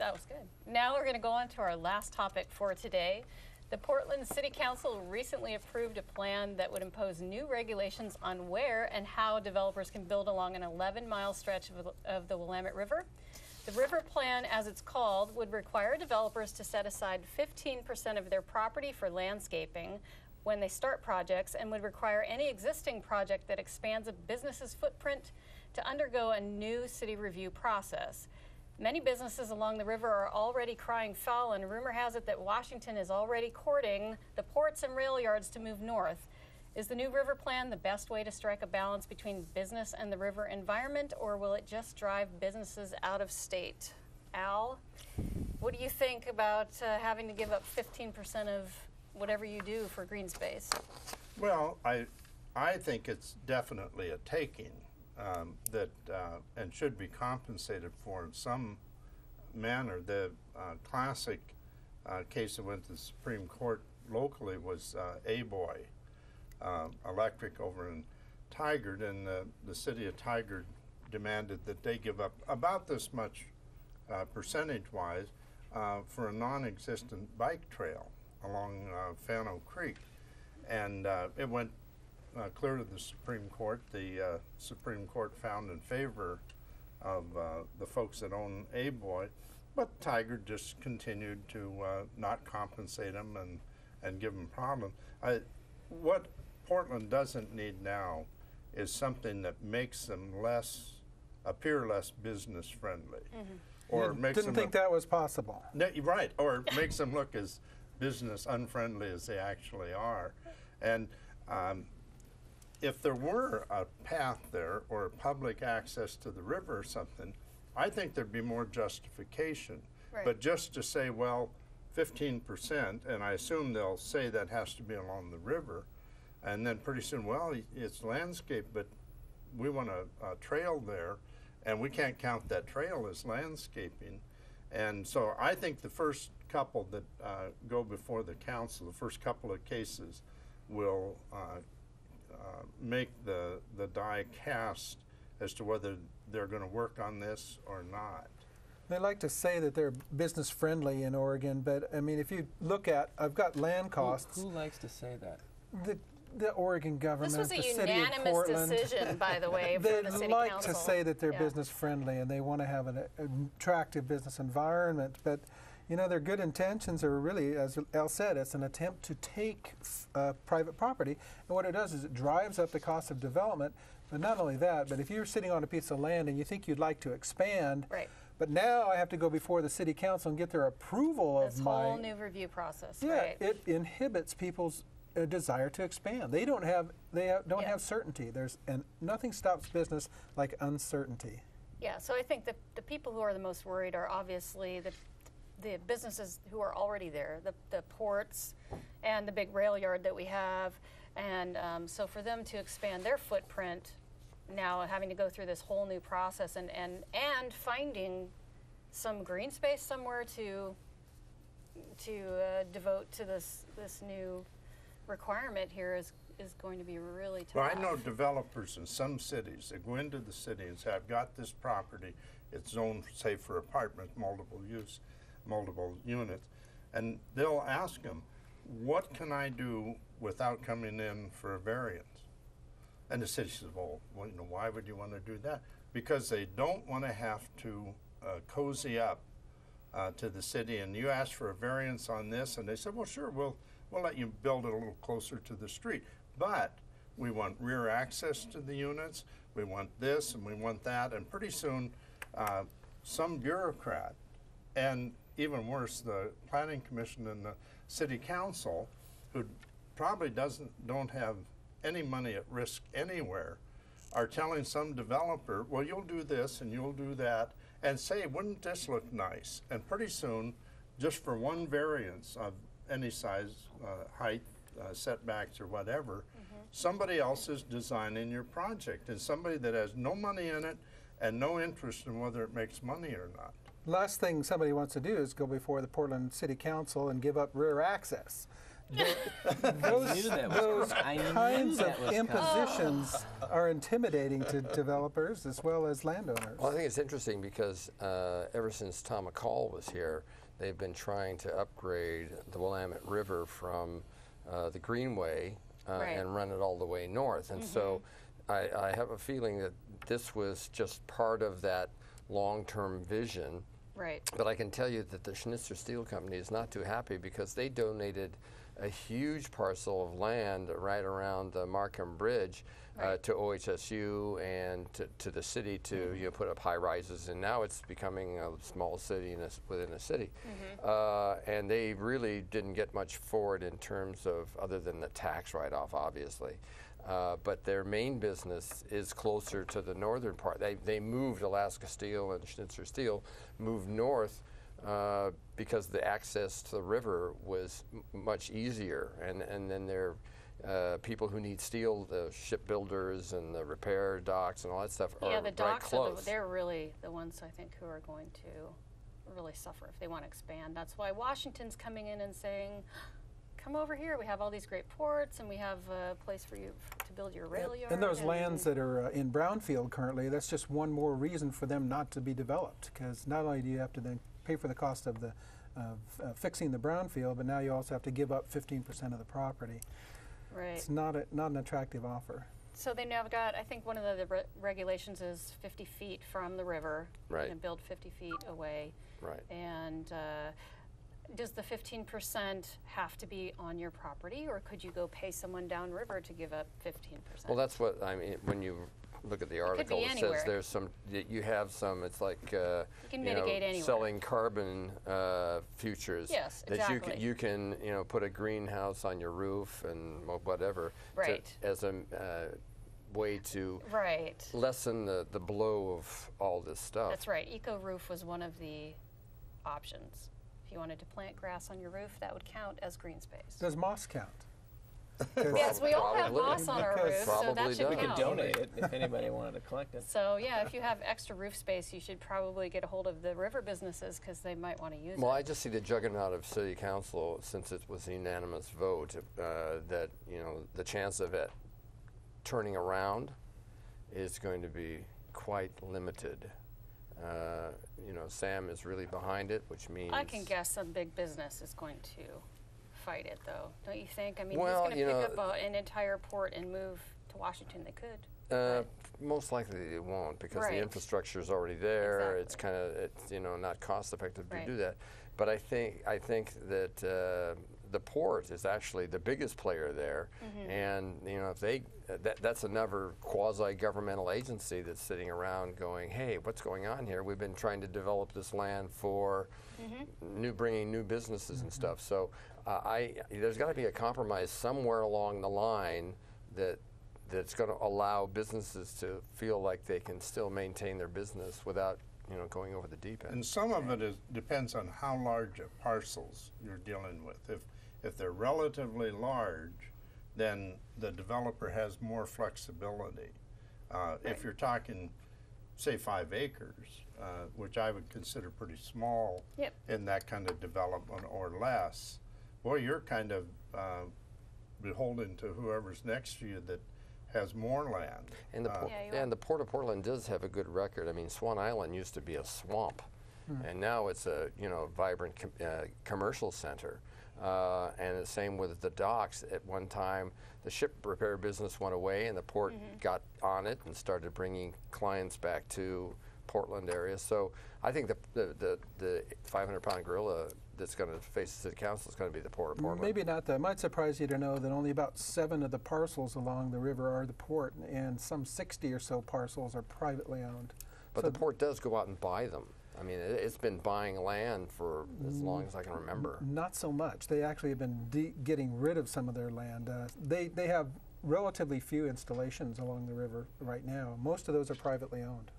That was good. Now we're going to go on to our last topic for today. The Portland City Council recently approved a plan that would impose new regulations on where and how developers can build along an 11-mile stretch of the Willamette River. The river plan, as it's called, would require developers to set aside 15% of their property for landscaping when they start projects, and would require any existing project that expands a business's footprint to undergo a new city review process. Many businesses along the river are already crying foul, and rumor has it that Washington is already courting the ports and rail yards to move north. Is the new river plan the best way to strike a balance between business and the river environment, or will it just drive businesses out of state? Al, what do you think about having to give up 15% of whatever you do for green space? Well, I think it's definitely a taking. That and should be compensated for in some manner. The classic case that went to the Supreme Court locally was A-Boy Electric over in Tigard, and the city of Tigard demanded that they give up about this much percentage-wise for a non-existent bike trail along Fano Creek, and it went clear to the Supreme Court. The Supreme Court found in favor of the folks that own A-Boy, but Tigard just continued to not compensate them and give them problems. What Portland doesn't need now is something that makes them appear less business friendly. Mm-hmm. Or makes didn't them think that was possible. Right, or makes them look as business unfriendly as they actually are. And if there were a path there or public access to the river or something, I think there'd be more justification. Right. But just to say, well, 15%, and I assume they'll say that has to be along the river, and then pretty soon, well, it's landscape, but we want a trail there, and we can't count that trail as landscaping. And so I think the first couple that go before the council, the first couple of cases, will make the die cast as to whether they're going to work on this or not. They like to say that they're business friendly in Oregon, but I mean, if you look at, I've got land costs. Who likes to say that? The Oregon government, This was the a city of unanimous Portland. decision, by the way, They from the city like council. to say that they're Yeah. business friendly and they want to have an attractive business environment, but you know, their good intentions are really, as Al said, it's an attempt to take private property, and what it does is it drives up the cost of development. But not only that, but if you're sitting on a piece of land and you think you'd like to expand, Right. but now I have to go before the city council and get their approval This of my whole new review process, yeah, right? it inhibits people's desire to expand. They don't have have certainty. And nothing stops business like uncertainty. Yeah, so I think that the people who are the most worried are obviously the businesses who are already there, the ports and the big rail yard that we have. And so for them to expand their footprint, now having to go through this whole new process and finding some green space somewhere to devote to this new requirement here is going to be really tough. Well, I know developers in some cities that go into the city and say, I've got this property, it's zoned, say, for apartments, multiple units, and they'll ask them, what can I do without coming in for a variance? And the city says, well, you know, why would you want to do that? Because they don't want to have to cozy up to the city, and you ask for a variance on this, and they said, well, sure, we'll let you build it a little closer to the street, but we want rear access to the units, we want this and we want that, and pretty soon some bureaucrat, and even worse, the Planning Commission and the City Council, who probably don't have any money at risk anywhere, are telling some developer, well, you'll do this and you'll do that, and say, wouldn't this look nice? And pretty soon, just for one variance of any size, height, setbacks or whatever, somebody else is designing your project, and somebody that has no money in it and no interest in whether it makes money or not. Last thing somebody wants to do is go before the Portland City Council and give up rear access. those kinds of impositions are intimidating to developers as well as landowners. Well, I think it's interesting because ever since Tom McCall was here, they've been trying to upgrade the Willamette River from the Greenway and run it all the way north. And so I have a feeling that this was just part of that long-term vision. Right. But I can tell you that the Schnitzer Steel Company is not too happy because they donated a huge parcel of land right around the Markham Bridge to OHSU and to the city to put up high rises, and now it's becoming a small city within a city. And they really didn't get much for it in terms of other than the tax write-off, obviously. But their main business is closer to the northern part. They moved Alaska Steel and Schnitzer Steel moved north because the access to the river was much easier, and then there people who need steel, the shipbuilders and the repair docks and all that stuff are the right docks close. they're really the ones I think who are going to really suffer if they want to expand. That's why Washington's coming in and saying, come over here. We have all these great ports, and we have a place for you to build your rail yard. And those lands that are in brownfield currently, that's just one more reason for them not to be developed, because not only do you have to then pay for the cost of fixing the brownfield, but now you also have to give up 15% of the property. Right. It's not an attractive offer. So they now got, I think one of the regulations is 50 feet from the river. Right. And build 50 feet away. Right. And does the 15% have to be on your property, or could you go pay someone downriver to give up 15%? Well, that's what I mean. When you look at the article, it says there's some. You have some. It's like you can mitigate anywhere. Selling carbon futures. Yes, that exactly. you can put a greenhouse on your roof and whatever. Right. As a way to lessen the blow of all this stuff. That's right. Eco roof was one of the options. If you wanted to plant grass on your roof, that would count as green space. Does moss count? Yes, we all have moss on our roof, so that should count. You could donate it if anybody wanted to collect it. So yeah, if you have extra roof space, you should probably get a hold of the river businesses because they might want to use it. Well, I just see the juggernaut of city council, since it was a unanimous vote, that the chance of it turning around is going to be quite limited. Sam is really behind it, which means I can guess some big business is going to fight it, though. Don't you think? I mean, well, he's going to pick up an entire port and move to Washington. They could. Most likely they won't, because the infrastructure is already there. Exactly. It's not cost effective to do that. But I think that the port is actually the biggest player there, and if that's another quasi-governmental agency that's sitting around going, hey, what's going on here? We've been trying to develop this land for bringing new businesses and stuff. So there's got to be a compromise somewhere along the line that's going to allow businesses to feel like they can still maintain their business without going over the deep end. And some of it depends on how large of parcels you're dealing with. If they're relatively large, then the developer has more flexibility. If you're talking, say, 5 acres, which I would consider pretty small in that kind of development or less, boy, you're kind of beholden to whoever's next to you that has more land. And the Port of Portland does have a good record. I mean, Swan Island used to be a swamp, and now it's a vibrant commercial center. And the same with the docks. At one time, the ship repair business went away, and the port got on it and started bringing clients back to Portland area. So I think the 500-pound gorilla that's going to face the city council is going to be the Port of Portland. Maybe not that. It might surprise you to know that only about 7 of the parcels along the river are the port, and some 60 or so parcels are privately owned. But the port does go out and buy them. I mean, it's been buying land for as long as I can remember. Not so much. They actually have been getting rid of some of their land. They have relatively few installations along the river right now. Most of those are privately owned.